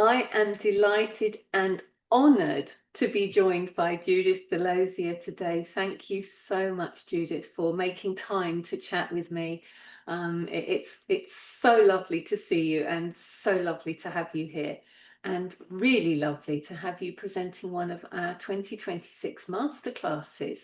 I am delighted and honoured to be joined by Judith DeLozier today. Thank you so much, Judith, for making time to chat with me. It's so lovely to see you and so lovely to have you here, and really lovely to have you presenting one of our 2026 masterclasses.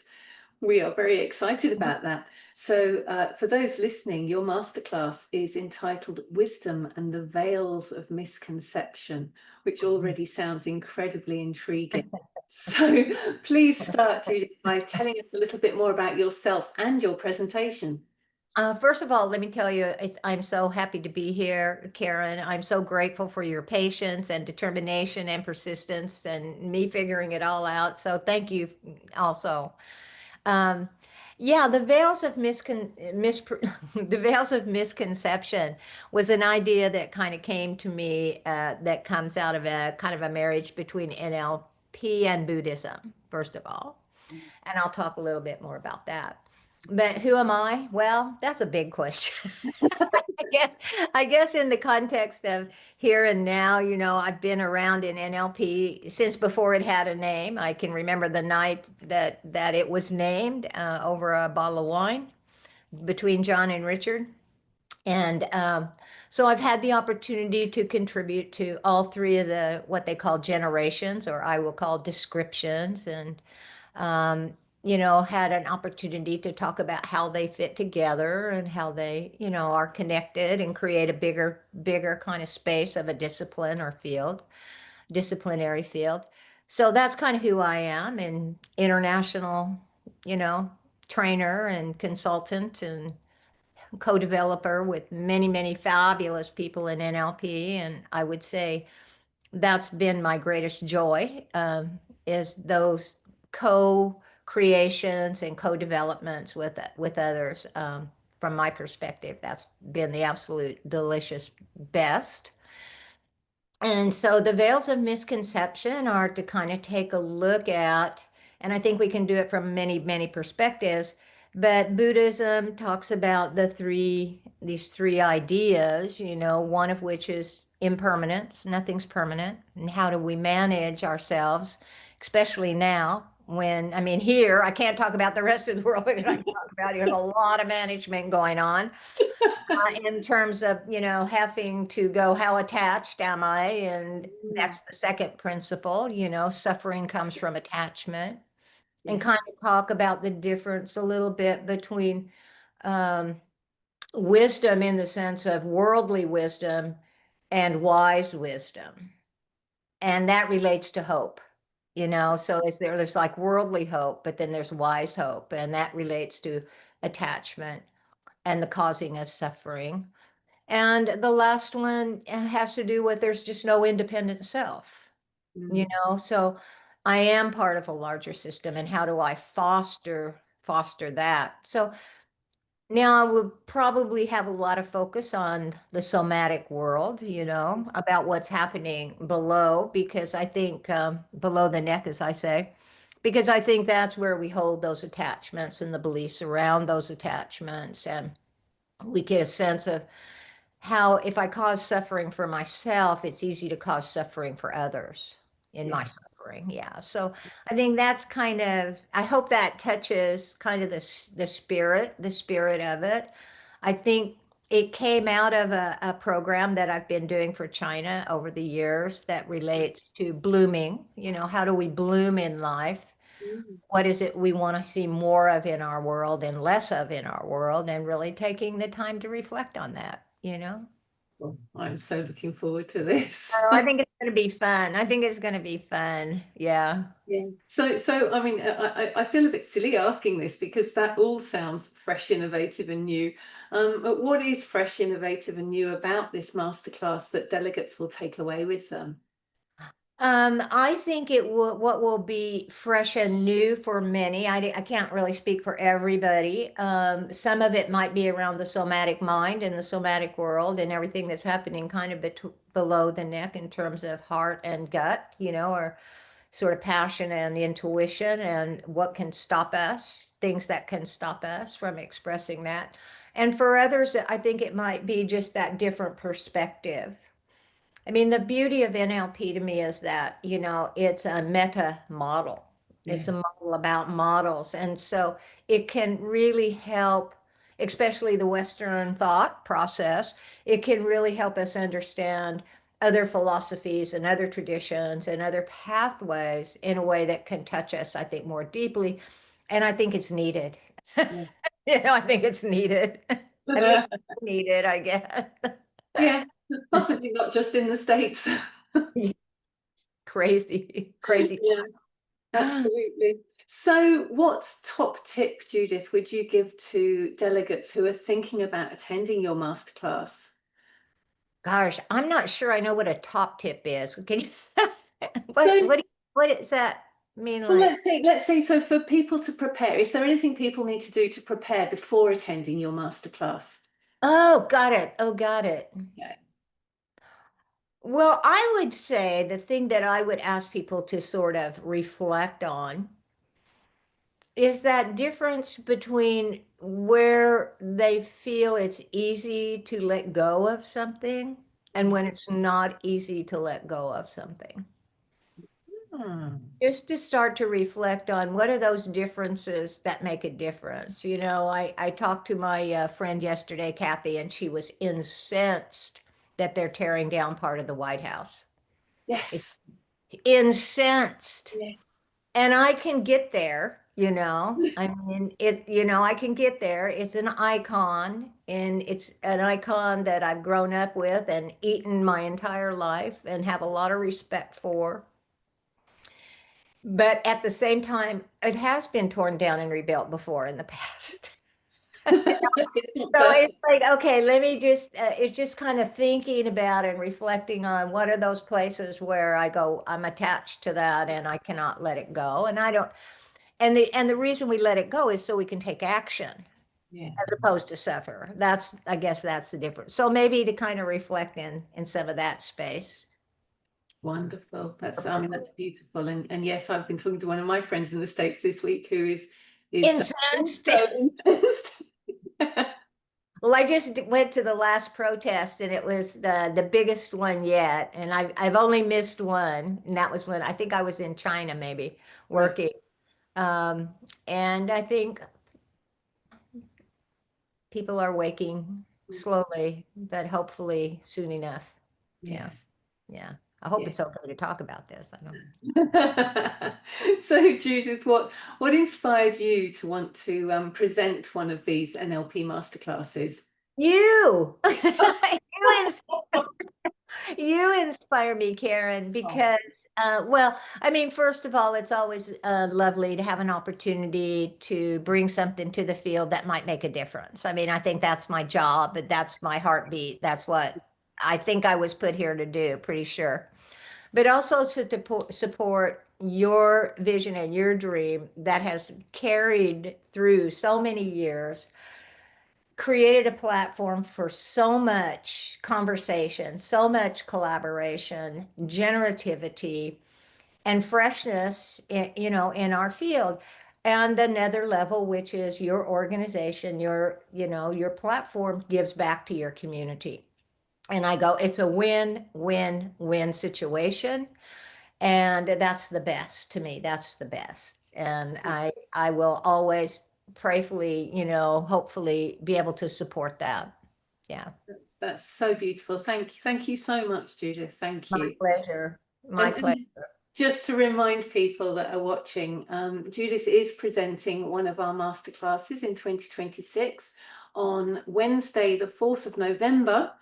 We are very excited about that. So for those listening, your masterclass is entitled Wisdom and the Veils of Misconception, which already sounds incredibly intriguing. So please start, Judith, by telling us a little bit more about yourself and your presentation. First of all, let me tell you, I'm so happy to be here, Karen. I'm so grateful for your patience and determination and persistence and me figuring it all out. So thank you also. Um, yeah, the veils of the veils of misconception was an idea that kind of came to me that comes out of a kind of a marriage between NLP and Buddhism, first of all. And I'll talk a little bit more about that. But who am I? Well, that's a big question. I guess in the context of here and now, I've been around in NLP since before it had a name. I can remember the night that it was named over a bottle of wine between John and Richard. And so I've had the opportunity to contribute to all three of the what they call generations, or I will call descriptions, and had an opportunity to talk about how they fit together and how they, are connected and create a bigger kind of space of a discipline or field, disciplinary field. So that's kind of who I am, an international, you know, trainer and consultant and co-developer with many, many fabulous people in NLP. And I would say that's been my greatest joy, is those co-creations and co-developments with others. From my perspective, that's been the absolute delicious best. And so the veils of misconception are to kind of take a look at, and I think we can do it from many, many perspectives, but Buddhism talks about these three ideas, one of which is impermanence, nothing's permanent. And how do we manage ourselves, especially now when, I mean, here, I can't talk about the rest of the world, but I can talk about there's a lot of management going on in terms of, having to go, how attached am I? And that's the second principle, suffering comes from attachment. And kind of talk about the difference a little bit between wisdom in the sense of worldly wisdom and wise wisdom. And that relates to hope, so there's like worldly hope, but then there's wise hope, and that relates to attachment and the causing of suffering. And the last one has to do with there's just no independent self, so I am part of a larger system, and how do I foster that? So now I will probably have a lot of focus on the somatic world, about what's happening below, because I think below the neck, as I say, because I think that's where we hold those attachments and the beliefs around those attachments. And we get a sense of how if I cause suffering for myself, it's easy to cause suffering for others in my suffering. Yeah. So I think that's kind of, I hope that touches kind of the spirit of it. I think it came out of a program that I've been doing for China over the years that relates to blooming. How do we bloom in life? What is it we want to see more of in our world and less of in our world, and really taking the time to reflect on that, Well, I'm so looking forward to this. Oh, I think it's going to be fun. I think it's going to be fun. Yeah. Yeah. So I mean, I feel a bit silly asking this because that all sounds fresh, innovative, and new. But what is fresh, innovative, and new about this masterclass that delegates will take away with them? I think what will be fresh and new for many. I can't really speak for everybody. Some of it might be around the somatic mind and the somatic world and everything that's happening kind of below the neck in terms of heart and gut, or sort of passion and intuition and what can stop us, things that can stop us from expressing that. And for others, I think it might be just that different perspective. I mean, the beauty of NLP to me is that, you know, it's a meta model. Yeah. It's a model about models. And so it can really help, especially the Western thought process, it can really help us understand other philosophies and other traditions and other pathways in a way that can touch us, I think, more deeply. And I think it's needed. Yeah. You know, I think it's needed. At least needed, I guess. Yeah, possibly not just in the States. Crazy, crazy. Yeah, absolutely. So, what top tip, Judith, would you give to delegates who are thinking about attending your masterclass? Gosh, I'm not sure I know what a top tip is. Can you, So, what does that mean? well, Like, let's say, so for people to prepare, is there anything people need to do to prepare before attending your masterclass? oh, got it. Oh, got it. Yeah. Well, I would say the thing that I would ask people to sort of reflect on is that difference between where they feel it's easy to let go of something and when it's not easy to let go of something. Hmm. Just to start to reflect on what are those differences that make a difference. You know, I talked to my friend yesterday, Kathy, and she was incensed that they're tearing down part of the White House. It's Yes. incensed. Yeah. And I can get there, you know. I mean, you know, I can get there. It's an icon, and it's an icon that I've grown up with and eaten my entire life and have a lot of respect for. But at the same time, it has been torn down and rebuilt before in the past. It's not So it's personal. like, okay, let me just, it's just kind of thinking about and reflecting on what are those places where I go, I'm attached to that and I cannot let it go. And I don't, and the reason we let it go is so we can take action Yeah. as opposed to suffer. That's, I guess that's the difference. So maybe to kind of reflect in some of that space. Wonderful. I mean, that's beautiful. And yes, I've been talking to one of my friends in the States this week who is Incensed. also incensed. Well, I just went to the last protest and it was the biggest one yet. And I've only missed one. And that was when I think I was in China maybe Right. working. Um, and I think people are waking slowly, but hopefully soon enough. Yeah. Yes. Yeah. I hope Yeah. it's okay to talk about this. I don't. So, Judith, what inspired you to want to present one of these NLP masterclasses? You, you inspire me, Karen, Oh, because, well, I mean, first of all, it's always lovely to have an opportunity to bring something to the field that might make a difference. I mean, I think that's my job, but that's my heartbeat. That's what I think I was put here to do, pretty sure. But also to support your vision and your dream that has carried through so many years, created a platform for so much conversation, so much collaboration, generativity, and freshness in, you know, in our field. And another level, which is your organization, your, you know, your platform gives back to your community. And I go, it's a win, win, win situation. And that's the best to me. That's the best. And I will always prayerfully, you know, hopefully be able to support that. Yeah. that's so beautiful. Thank you so much, Judith. Thank My you. pleasure. My And pleasure. just to remind people that are watching, Judith is presenting one of our masterclasses in 2026 on Wednesday, the 4th of November.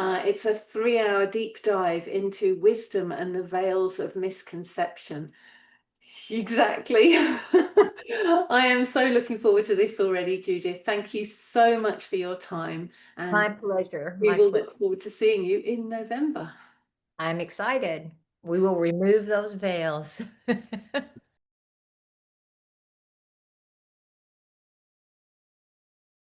It's a 3-hour deep dive into wisdom and the veils of misconception. Exactly. I am so looking forward to this already, Judith. Thank you so much for your time, and My pleasure. we My will pleasure. look forward to seeing you in November. I'm excited. We will remove those veils.